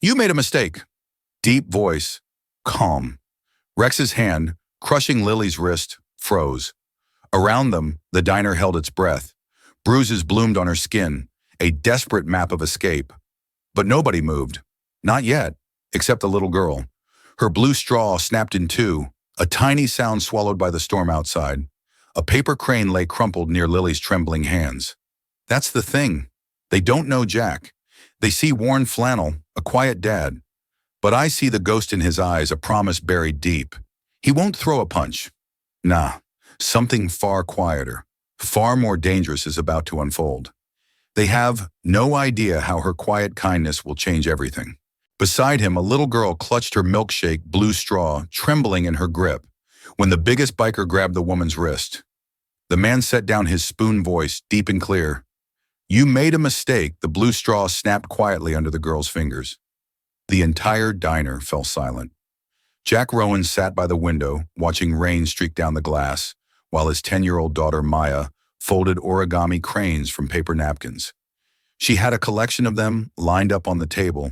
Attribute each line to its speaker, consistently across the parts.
Speaker 1: You made a mistake. Deep voice, calm. Rex's hand, crushing Lily's wrist, froze. Around them, the diner held its breath. Bruises bloomed on her skin, a desperate map of escape. But nobody moved. Not yet, except the little girl. Her blue straw snapped in two, a tiny sound swallowed by the storm outside. A paper crane lay crumpled near Lily's trembling hands. That's the thing. They don't know Jack. They see worn flannel, a quiet dad. But I see the ghost in his eyes, a promise buried deep. He won't throw a punch. Nah, something far quieter, far more dangerous is about to unfold. They have no idea how her quiet kindness will change everything. Beside him, a little girl clutched her milkshake blue straw, trembling in her grip, when the biggest biker grabbed the woman's wrist. The man set down his spoon voice, deep and clear. You made a mistake. The blue straw snapped quietly under the girl's fingers. The entire diner fell silent. Jack Rowan sat by the window, watching rain streak down the glass, while his 10-year-old daughter Maya folded origami cranes from paper napkins. She had a collection of them lined up on the table,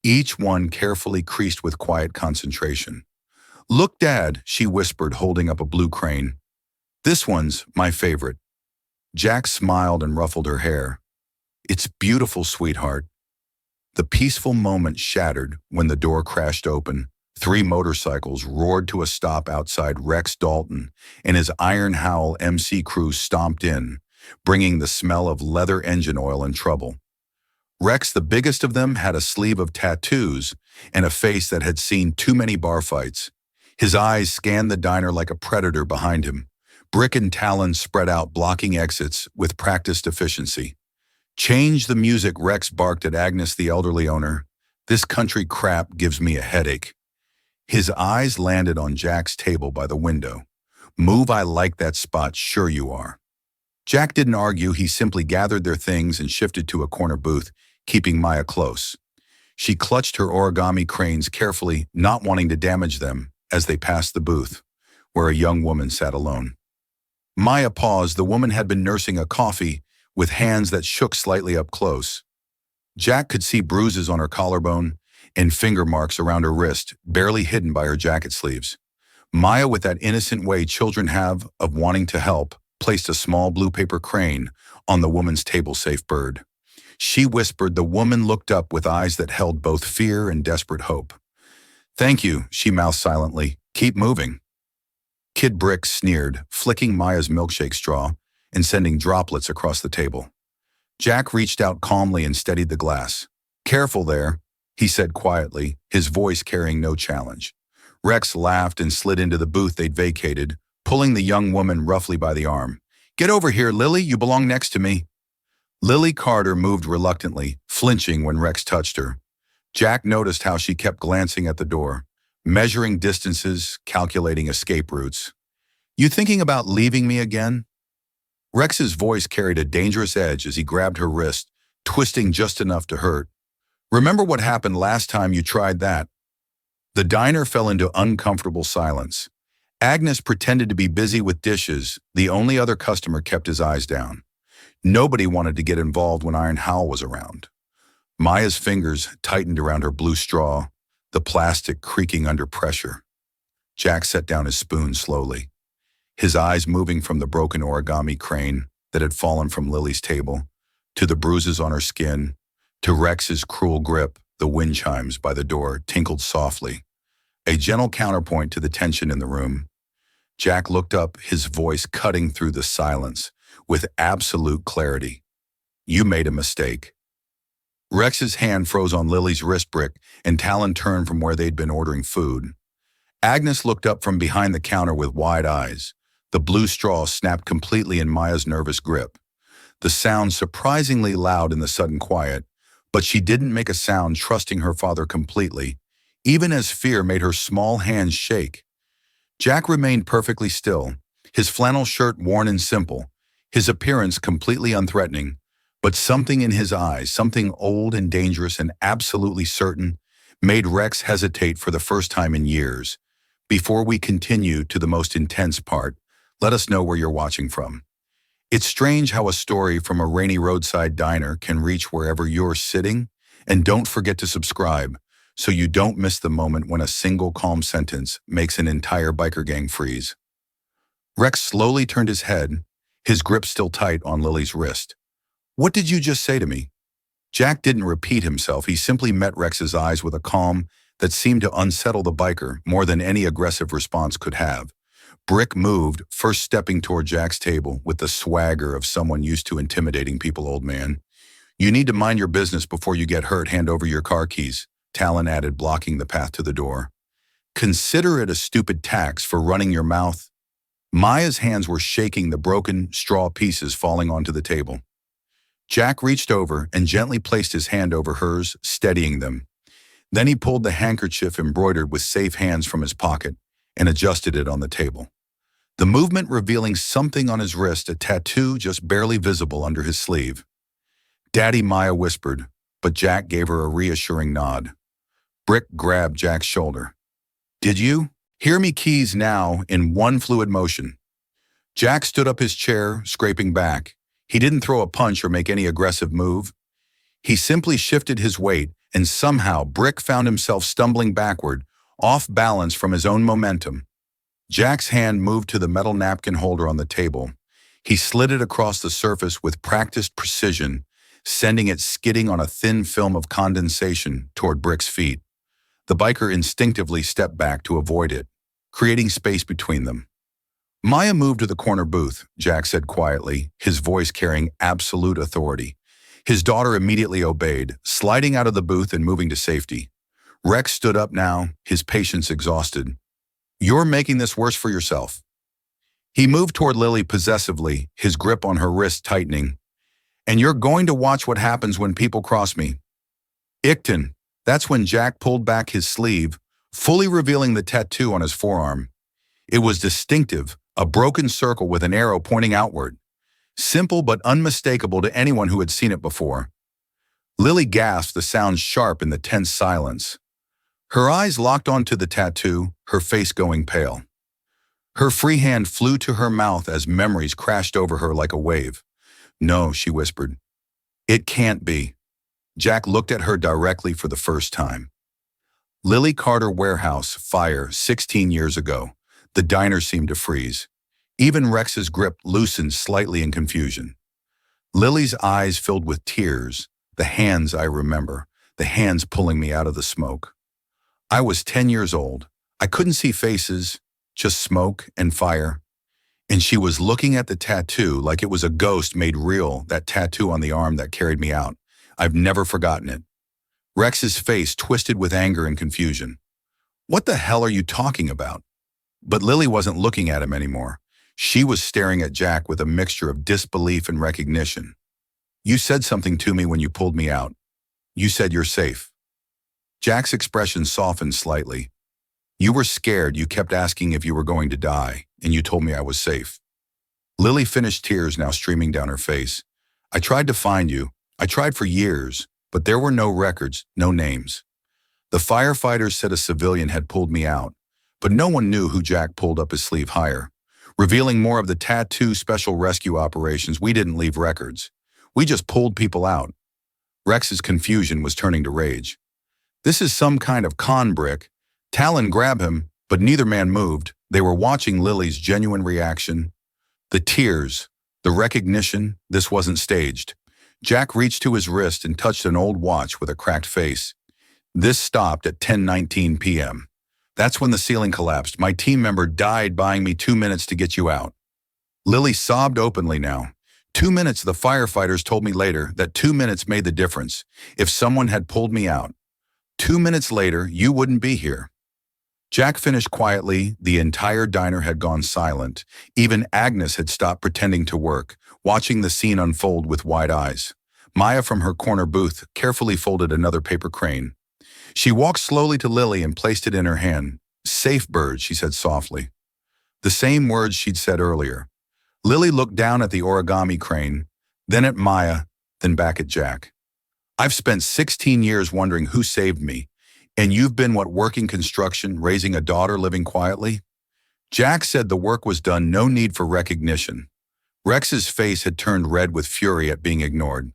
Speaker 1: each one carefully creased with quiet concentration. Look, Dad, she whispered, holding up a blue crane. This one's my favorite. Jack smiled and ruffled her hair. It's beautiful, sweetheart. The peaceful moment shattered when the door crashed open. 3 motorcycles roared to a stop outside Rex Dalton, and his Iron Howl MC crew stomped in, bringing the smell of leather engine oil and trouble. Rex, the biggest of them, had a sleeve of tattoos and a face that had seen too many bar fights. His eyes scanned the diner like a predator behind him, brick and talons spread out, blocking exits with practiced efficiency. Change the music, Rex barked at Agnes, the elderly owner. This country crap gives me a headache. His eyes landed on Jack's table by the window. Move, I like that spot, sure you are. Jack didn't argue, he simply gathered their things and shifted to a corner booth, keeping Maya close. She clutched her origami cranes carefully, not wanting to damage them, as they passed the booth, where a young woman sat alone. Maya paused. The woman had been nursing a coffee, with hands that shook slightly up close. Jack could see bruises on her collarbone and finger marks around her wrist, barely hidden by her jacket sleeves. Maya, with that innocent way children have of wanting to help, placed a small blue paper crane on the woman's table-safe bird. She whispered. The woman looked up with eyes that held both fear and desperate hope. Thank you, she mouthed silently. Keep moving. Kid Brick sneered, flicking Maya's milkshake straw and sending droplets across the table. Jack reached out calmly and steadied the glass. Careful there, he said quietly, his voice carrying no challenge. Rex laughed and slid into the booth they'd vacated, pulling the young woman roughly by the arm. Get over here, Lily, you belong next to me. Lily Carter moved reluctantly, flinching when Rex touched her. Jack noticed how she kept glancing at the door, measuring distances, calculating escape routes. You thinking about leaving me again? Rex's voice carried a dangerous edge as he grabbed her wrist, twisting just enough to hurt. Remember what happened last time you tried that? The diner fell into uncomfortable silence. Agnes pretended to be busy with dishes. The only other customer kept his eyes down. Nobody wanted to get involved when Iron Howl was around. Maya's fingers tightened around her blue straw, the plastic creaking under pressure. Jack set down his spoon slowly, his eyes moving from the broken origami crane that had fallen from Lily's table, to the bruises on her skin, to Rex's cruel grip. The wind chimes by the door tinkled softly, a gentle counterpoint to the tension in the room. Jack looked up, his voice cutting through the silence with absolute clarity. You made a mistake. Rex's hand froze on Lily's wrist brick, and Talon turned from where they'd been ordering food. Agnes looked up from behind the counter with wide eyes. The blue straw snapped completely in Maya's nervous grip. The sound surprisingly loud in the sudden quiet, but she didn't make a sound, trusting her father completely, even as fear made her small hands shake. Jack remained perfectly still, his flannel shirt worn and simple, his appearance completely unthreatening, but something in his eyes, something old and dangerous and absolutely certain, made Rex hesitate for the first time in years. Before we continue to the most intense part, let us know where you're watching from. It's strange how a story from a rainy roadside diner can reach wherever you're sitting, and don't forget to subscribe so you don't miss the moment when a single calm sentence makes an entire biker gang freeze. Rex slowly turned his head, his grip still tight on Lily's wrist. "What did you just say to me?" Jack didn't repeat himself. He simply met Rex's eyes with a calm that seemed to unsettle the biker more than any aggressive response could have. Brick moved, first stepping toward Jack's table with the swagger of someone used to intimidating people. "Old man, you need to mind your business before you get hurt. Hand over your car keys," Talon added, blocking the path to the door. "Consider it a stupid tax for running your mouth." Maya's hands were shaking, the broken straw pieces falling onto the table. Jack reached over and gently placed his hand over hers, steadying them. Then he pulled the handkerchief embroidered with safe hands from his pocket and adjusted it on the table. The movement revealing something on his wrist, a tattoo just barely visible under his sleeve. "Daddy," Maya whispered, but Jack gave her a reassuring nod. Brick grabbed Jack's shoulder. "Did you hear me?" Keys now in one fluid motion. Jack stood up his chair, scraping back. He didn't throw a punch or make any aggressive move. He simply shifted his weight, and somehow Brick found himself stumbling backward, off balance from his own momentum. Jack's hand moved to the metal napkin holder on the table. He slid it across the surface with practiced precision, sending it skidding on a thin film of condensation toward Brick's feet. The biker instinctively stepped back to avoid it, creating space between them. "Maya moved to the corner booth," Jack said quietly, his voice carrying absolute authority. His daughter immediately obeyed, sliding out of the booth and moving to safety. Rex stood up now, his patience exhausted. "You're making this worse for yourself." He moved toward Lily possessively, his grip on her wrist tightening. "And you're going to watch what happens when people cross me." "Ickton." That's when Jack pulled back his sleeve, fully revealing the tattoo on his forearm. It was distinctive, a broken circle with an arrow pointing outward. Simple but unmistakable to anyone who had seen it before. Lily gasped, the sound sharp in the tense silence. Her eyes locked onto the tattoo, her face going pale. Her free hand flew to her mouth as memories crashed over her like a wave. "No," she whispered. "It can't be." Jack looked at her directly for the first time. Lily Carter Warehouse, fire, 16 years ago. The diner seemed to freeze. Even Rex's grip loosened slightly in confusion. Lily's eyes filled with tears. The hands I remember, the hands pulling me out of the smoke. I was 10 years old. I couldn't see faces, just smoke and fire. And she was looking at the tattoo like it was a ghost made real, that tattoo on the arm that carried me out. I've never forgotten it. Rex's face twisted with anger and confusion. "What the hell are you talking about?" But Lily wasn't looking at him anymore. She was staring at Jack with a mixture of disbelief and recognition. "You said something to me when you pulled me out. You said you're safe." Jack's expression softened slightly. "You were scared. You kept asking if you were going to die, and you told me I was safe." Lily finished, tears now streaming down her face. "I tried to find you. I tried for years, but there were no records, no names. The firefighters said a civilian had pulled me out, but no one knew who." Jack pulled up his sleeve higher, revealing more of the tattoo special rescue operations. "We didn't leave records. We just pulled people out." Rex's confusion was turning to rage. "This is some kind of con, Brick." Talon grabbed him, but neither man moved. They were watching Lily's genuine reaction. The tears, the recognition, this wasn't staged. Jack reached to his wrist and touched an old watch with a cracked face. "This stopped at 10:19 p.m. That's when the ceiling collapsed. My team member died buying me 2 minutes to get you out." Lily sobbed openly now. 2 minutes, the firefighters told me later, that 2 minutes made the difference. If someone had pulled me out, 2 minutes later, you wouldn't be here. Jack finished quietly. The entire diner had gone silent. Even Agnes had stopped pretending to work, watching the scene unfold with wide eyes. Maya from her corner booth carefully folded another paper crane. She walked slowly to Lily and placed it in her hand. "Safe bird," she said softly. The same words she'd said earlier. Lily looked down at the origami crane, then at Maya, then back at Jack. "I've spent 16 years wondering who saved me, and you've been what, working construction, raising a daughter, living quietly?" Jack said the work was done, no need for recognition. Rex's face had turned red with fury at being ignored.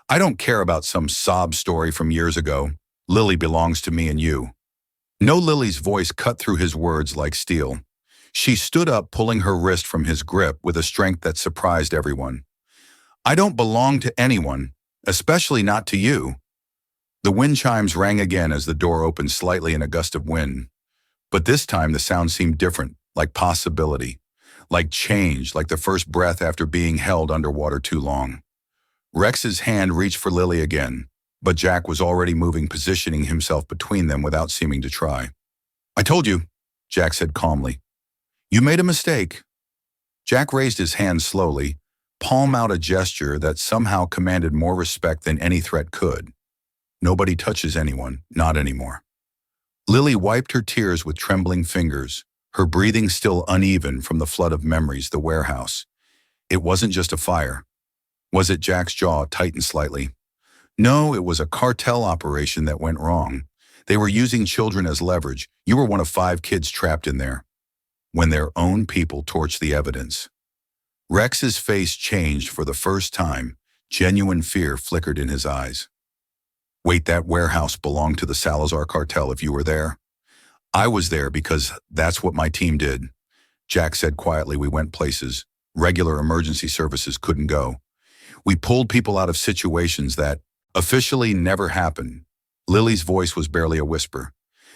Speaker 1: "I don't care about some sob story from years ago. Lily belongs to me and you. No, Lily's voice cut through his words like steel. She stood up, pulling her wrist from his grip with a strength that surprised everyone. I don't belong to anyone, especially not to you. The wind chimes rang again as the door opened slightly in a gust of wind. But this time the sound seemed different, like possibility, like change, like the first breath after being held underwater too long. Rex's hand reached for Lily again, but Jack was already moving, positioning himself between them without seeming to try. I told you, Jack said calmly. You made a mistake. Jack raised his hand slowly, palm out a gesture that somehow commanded more respect than any threat could. Nobody touches anyone, not anymore. Lily wiped her tears with trembling fingers, her breathing still uneven from the flood of memories, the warehouse. It wasn't just a fire. Was it? Jack's jaw tightened slightly. No, it was a cartel operation that went wrong. They were using children as leverage. You were one of 5 kids trapped in there. When their own people torched the evidence. Rex's face changed for the first time. Genuine fear flickered in his eyes. Wait, that warehouse belonged to the Salazar cartel if you were there? I was there because that's what my team did. Jack said quietly. We went places regular emergency services couldn't go. We pulled people out of situations that officially never happened. Lily's voice was barely a whisper.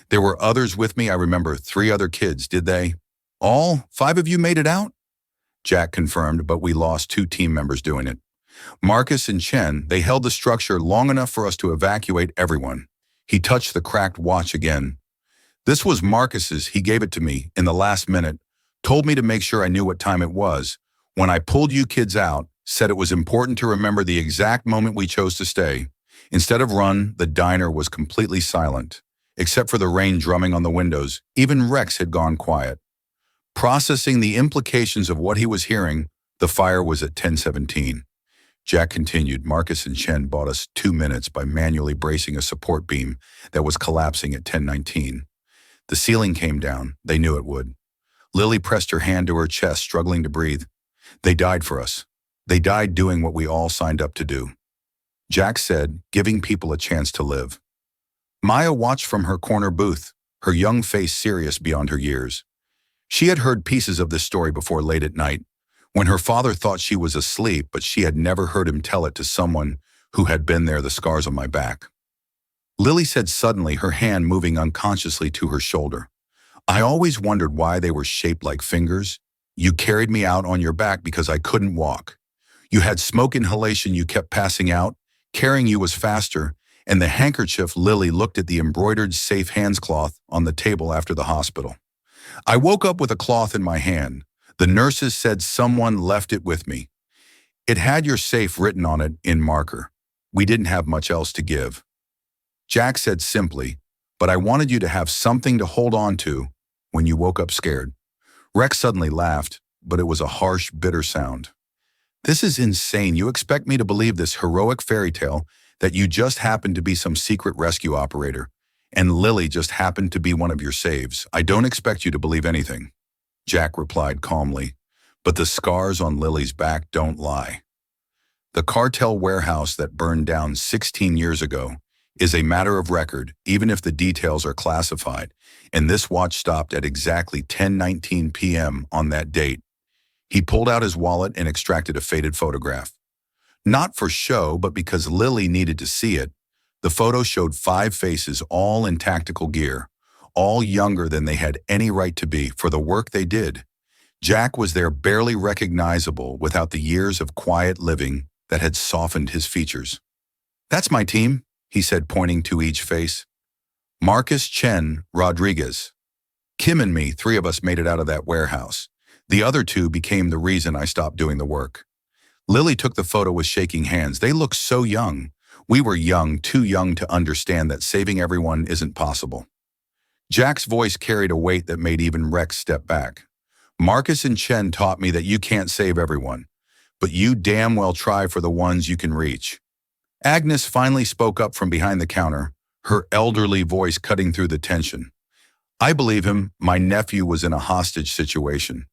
Speaker 1: There were others with me. I remember 3 other kids. Did they? All 5 of you made it out? Jack confirmed, but we lost 2 team members doing it. Marcus and Chen, they held the structure long enough for us to evacuate everyone. He touched the cracked watch again. This was Marcus's. He gave it to me in the last minute, told me to make sure I knew what time it was. When I pulled you kids out, said it was important to remember the exact moment we chose to stay. Instead of run, the diner was completely silent, except for the rain drumming on the windows. Even Rex had gone quiet. Processing the implications of what he was hearing, the fire was at 10:17. Jack continued. Marcus and Chen bought us 2 minutes by manually bracing a support beam that was collapsing at 10:19. The ceiling came down. They knew it would. Lily pressed her hand to her chest, struggling to breathe. They died for us. They died doing what we all signed up to do. Jack said, giving people a chance to live. Maya watched from her corner booth, her young face serious beyond her years. She had heard pieces of this story before late at night, when her father thought she was asleep, but she had never heard him tell it to someone who had been there. The scars on my back. Lily said suddenly, her hand moving unconsciously to her shoulder. I always wondered why they were shaped like fingers. You carried me out on your back because I couldn't walk. You had smoke inhalation, you kept passing out. Carrying you was faster, and the handkerchief. Lily looked at the embroidered safe hands cloth on the table after the hospital. I woke up with a cloth in my hand. The nurses said someone left it with me. It had your safe written on it in marker. We didn't have much else to give. Jack said simply, but I wanted you to have something to hold on to when you woke up scared. Rex suddenly laughed, but it was a harsh, bitter sound. This is insane. You expect me to believe this heroic fairy tale that you just happened to be some secret rescue operator, and Lily just happened to be one of your saves. I don't expect you to believe anything. Jack replied calmly, but the scars on Lily's back don't lie. The cartel warehouse that burned down 16 years ago is a matter of record, even if the details are classified, and this watch stopped at exactly 10:19 p.m. on that date. He pulled out his wallet and extracted a faded photograph. Not for show, but because Lily needed to see it. The photo showed 5 faces, all in tactical gear, all younger than they had any right to be for the work they did. Jack was there, barely recognizable without the years of quiet living that had softened his features. That's my team, he said, pointing to each face. Marcus, Chen, Rodriguez. Kim and me, 3 of us made it out of that warehouse. The other 2 became the reason I stopped doing the work. Lily took the photo with shaking hands. They looked so young. We were young, too young to understand that saving everyone isn't possible. Jack's voice carried a weight that made even Rex step back. Marcus and Chen taught me that you can't save everyone, but you damn well try for the ones you can reach. Agnes finally spoke up from behind the counter, her elderly voice cutting through the tension. I believe him. My nephew was in a hostage situation.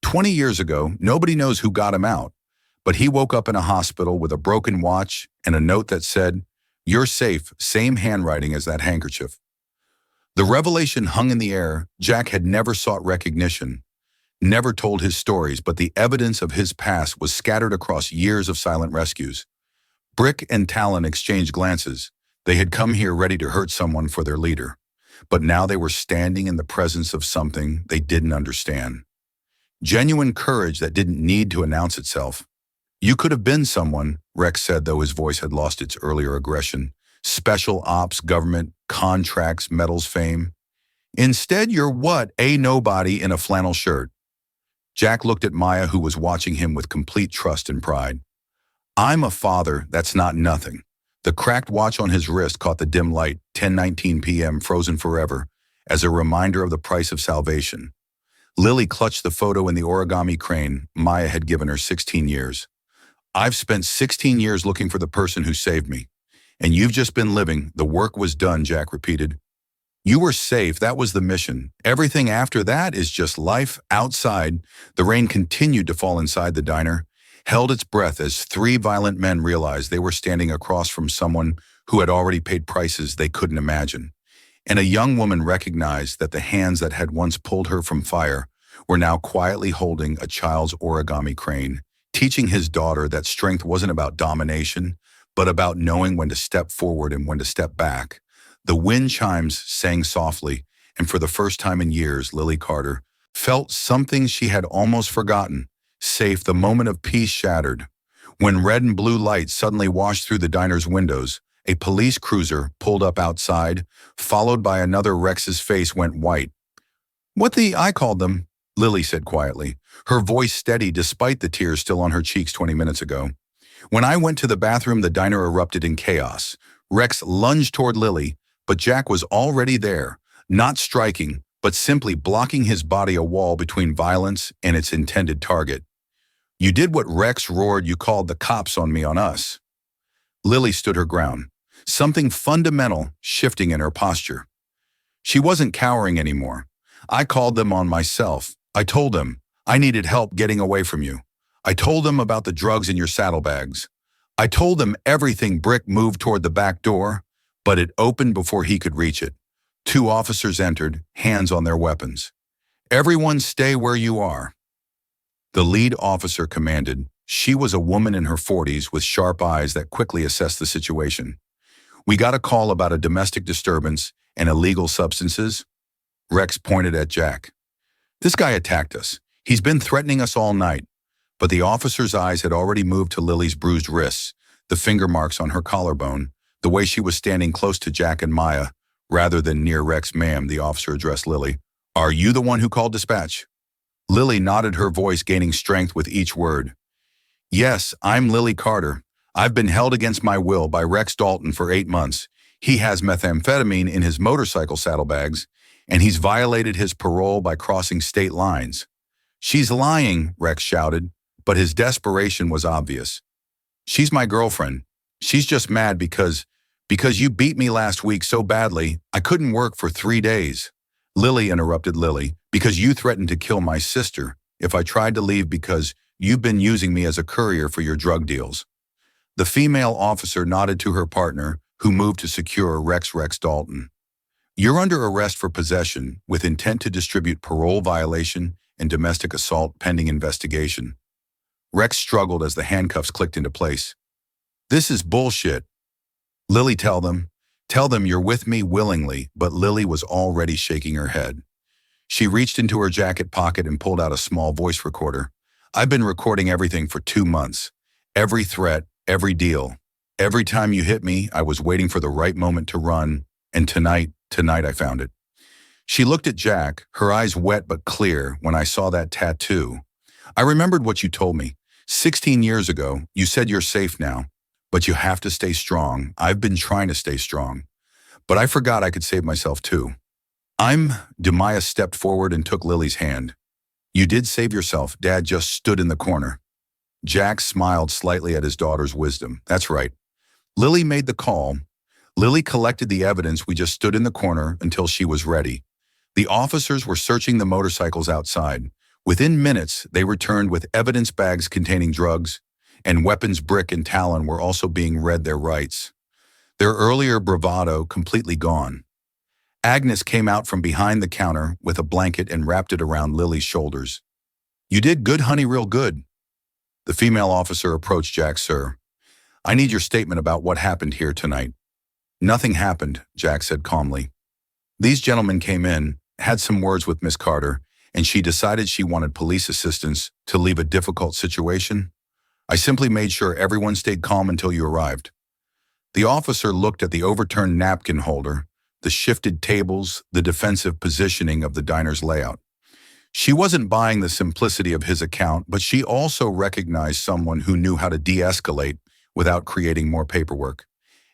Speaker 1: 20 years ago, nobody knows who got him out, but he woke up in a hospital with a broken watch and a note that said, You're safe, same handwriting as that handkerchief. The revelation hung in the air. Jack had never sought recognition, never told his stories, but the evidence of his past was scattered across years of silent rescues. Brick and Talon exchanged glances. They had come here ready to hurt someone for their leader, but now they were standing in the presence of something they didn't understand. Genuine courage that didn't need to announce itself. You could have been someone, Rex said, though his voice had lost its earlier aggression. Special ops, government, contracts, medals, fame. Instead, you're what? A nobody in a flannel shirt. Jack looked at Maya, who was watching him with complete trust and pride. I'm a father, that's not nothing. The cracked watch on his wrist caught the dim light, 10:19 p.m., frozen forever, as a reminder of the price of salvation. Lily clutched the photo in the origami crane Maya had given her 16 years. I've spent 16 years looking for the person who saved me. And you've just been living. The work was done, Jack repeated. You were safe, that was the mission. Everything after that is just life outside. The rain continued to fall inside the diner, held its breath as three violent men realized they were standing across from someone who had already paid prices they couldn't imagine. And a young woman recognized that the hands that had once pulled her from fire were now quietly holding a child's origami crane, teaching his daughter that strength wasn't about domination, but about knowing when to step forward and when to step back. The wind chimes sang softly, and for the first time in years, Lily Carter felt something she had almost forgotten. Safe, the moment of peace shattered. When red and blue lights suddenly washed through the diner's windows, a police cruiser pulled up outside, followed by another. Rex's face went white. I called them, Lily said quietly, her voice steady despite the tears still on her cheeks 20 minutes ago. When I went to the bathroom, the diner erupted in chaos. Rex lunged toward Lily, but Jack was already there, not striking, but simply blocking his body a wall between violence and its intended target. You did what Rex roared. You called the cops on me, on us. Lily stood her ground, something fundamental shifting in her posture. She wasn't cowering anymore. I called them on myself. I told them I needed help getting away from you. I told them about the drugs in your saddlebags. I told them everything. Brick moved toward the back door, but it opened before he could reach it. Two officers entered, hands on their weapons. Everyone stay where you are, the lead officer commanded. She was a woman in her 40s with sharp eyes that quickly assessed the situation. We got a call about a domestic disturbance and illegal substances. Rex pointed at Jack. This guy attacked us. He's been threatening us all night. But the officer's eyes had already moved to Lily's bruised wrists, the finger marks on her collarbone, the way she was standing close to Jack and Maya, rather than near Rex. Ma'am, the officer addressed Lily. Are you the one who called dispatch? Lily nodded, her voice gaining strength with each word. Yes, I'm Lily Carter. I've been held against my will by Rex Dalton for 8 months. He has methamphetamine in his motorcycle saddlebags, and he's violated his parole by crossing state lines. She's lying, Rex shouted, but his desperation was obvious. She's my girlfriend. She's just mad because you beat me last week so badly, I couldn't work for 3 days. Lily interrupted Lily, because you threatened to kill my sister if I tried to leave because you've been using me as a courier for your drug deals. The female officer nodded to her partner, who moved to secure Rex Dalton. You're under arrest for possession with intent to distribute, parole violation, and domestic assault pending investigation. Rex struggled as the handcuffs clicked into place. This is bullshit. Lily, tell them you're with me willingly, but Lily was already shaking her head. She reached into her jacket pocket and pulled out a small voice recorder. I've been recording everything for 2 months. Every threat, every deal. Every time you hit me, I was waiting for the right moment to run, and tonight I found it. She looked at Jack, her eyes wet but clear. When I saw that tattoo, I remembered what you told me. 16 years ago, you said you're safe now, but you have to stay strong. I've been trying to stay strong, but I forgot I could save myself too. Demaya stepped forward and took Lily's hand. You did save yourself. Dad just stood in the corner. Jack smiled slightly at his daughter's wisdom. That's right. Lily made the call. Lily collected the evidence. We just stood in the corner until she was ready. The officers were searching the motorcycles outside. Within minutes, they returned with evidence bags containing drugs, and weapons. Brick and Talon were also being read their rights. their earlier bravado completely gone. Agnes came out from behind the counter with a blanket and wrapped it around Lily's shoulders. "You did good, honey, real good." The female officer approached Jack. "Sir, I need your statement about what happened here tonight." "Nothing happened," Jack said calmly. "These gentlemen came in, had some words with Miss Carter, and she decided she wanted police assistance to leave a difficult situation. I simply made sure everyone stayed calm until you arrived." The officer looked at the overturned napkin holder, the shifted tables, the defensive positioning of the diner's layout. She wasn't buying the simplicity of his account, but she also recognized someone who knew how to de-escalate without creating more paperwork.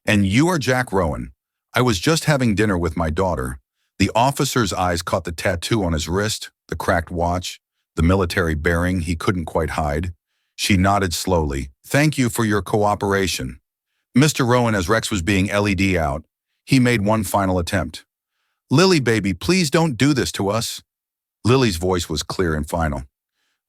Speaker 1: "And you are Jack Rowan. I was just having dinner with my daughter." The officer's eyes caught the tattoo on his wrist, the cracked watch, the military bearing he couldn't quite hide. She nodded slowly. "Thank you for your cooperation." Mr. Rowan, as Rex was being LED out, he made one final attempt. "Lily, baby, please don't do this to us." Lily's voice was clear and final.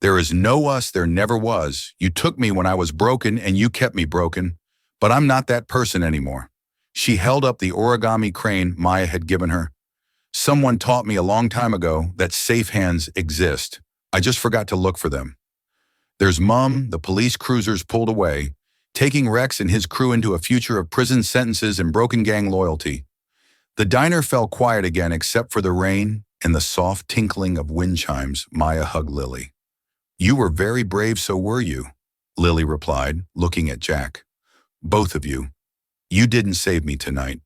Speaker 1: "There is no us, there never was. You took me when I was broken and you kept me broken, but I'm not that person anymore." She held up the origami crane Maya had given her. "Someone taught me a long time ago that safe hands exist. I just forgot to look for them." There's Mum. The police cruisers pulled away, taking Rex and his crew into a future of prison sentences and broken gang loyalty. The diner fell quiet again except for the rain and the soft tinkling of wind chimes. Maya hugged Lily. "You were very brave, so were you," Lily replied, looking at Jack. "Both of you. You didn't save me tonight.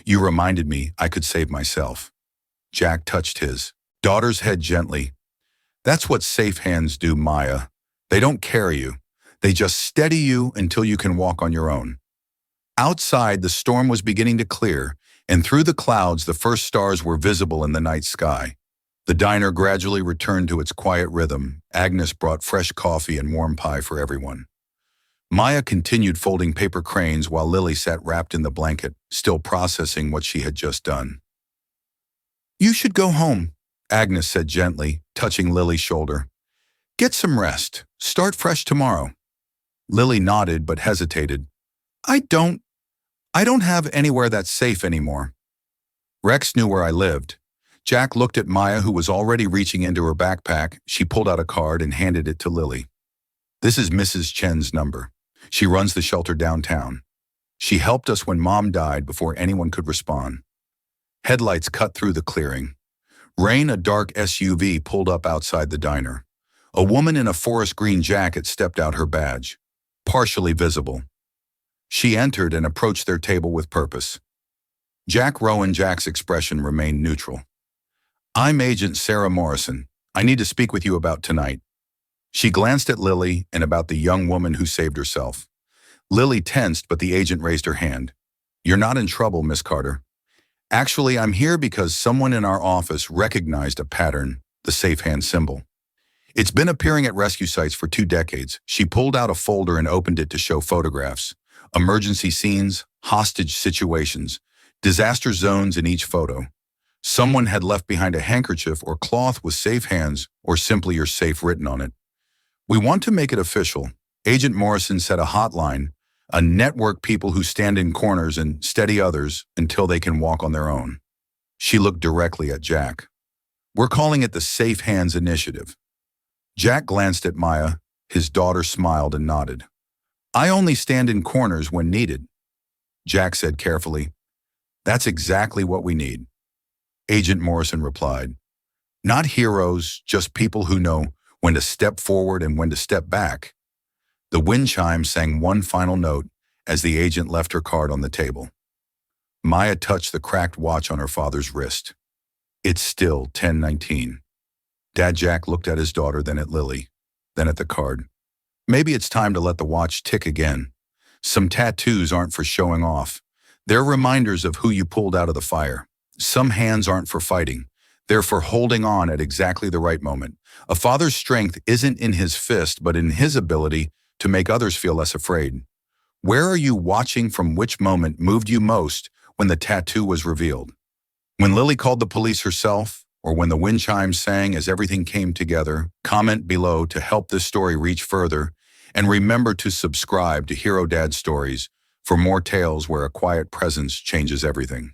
Speaker 1: You reminded me I could save myself." Jack touched his daughter's head gently. "That's what safe hands do, Maya. They don't carry you. They just steady you until you can walk on your own." Outside, the storm was beginning to clear, and through the clouds the first stars were visible in the night sky. The diner gradually returned to its quiet rhythm. Agnes brought fresh coffee and warm pie for everyone. Maya continued folding paper cranes while Lily sat wrapped in the blanket, still processing what she had just done. "You should go home," Agnes said gently, touching Lily's shoulder. "Get some rest. Start fresh tomorrow." Lily nodded but hesitated. I don't have anywhere that's safe anymore." Rex knew where I lived. Jack looked at Maya, who was already reaching into her backpack. She pulled out a card and handed it to Lily. "This is Mrs. Chen's number. She runs the shelter downtown. She helped us when Mom died before anyone could respond." Headlights cut through the clearing. Rain, a dark SUV, pulled up outside the diner. A woman in a forest green jacket stepped out, her badge partially visible. She entered and approached their table with purpose. Jack Rowan. Jack's expression remained neutral. "I'm Agent Sarah Morrison. I need to speak with you about tonight." She glanced at Lily and about the young woman who saved herself. Lily tensed, but the agent raised her hand. "You're not in trouble, Miss Carter. Actually, I'm here because someone in our office recognized a pattern, the safe hand symbol. It's been appearing at rescue sites for 2 decades. She pulled out a folder and opened it to show photographs. Emergency scenes, hostage situations, disaster zones in each photo. Someone had left behind a handkerchief or cloth with safe hands or simply "you're safe" written on it. "We want to make it official." Agent Morrison said, "A hotline, a network, people who stand in corners and steady others until they can walk on their own." She looked directly at Jack. "We're calling it the Safe Hands Initiative." Jack glanced at Maya. His daughter smiled and nodded. "I only stand in corners when needed." Jack said carefully, "That's exactly what we need." Agent Morrison replied, "Not heroes, just people who know when to step forward and when to step back." The wind chime sang one final note as the agent left her card on the table. Maya touched the cracked watch on her father's wrist. "It's still 10:19. Dad. Jack looked at his daughter, then at Lily, then at the card. "Maybe it's time to let the watch tick again. Some tattoos aren't for showing off. They're reminders of who you pulled out of the fire. Some hands aren't for fighting. They're for holding on at exactly the right moment. A father's strength isn't in his fist, but in his ability to make others feel less afraid." Where are you watching from? Which moment moved you most when the tattoo was revealed? When Lily called the police herself, or when the wind chimes sang as everything came together? Comment below to help this story reach further, and remember to subscribe to Hero Dad Stories for more tales where a quiet presence changes everything.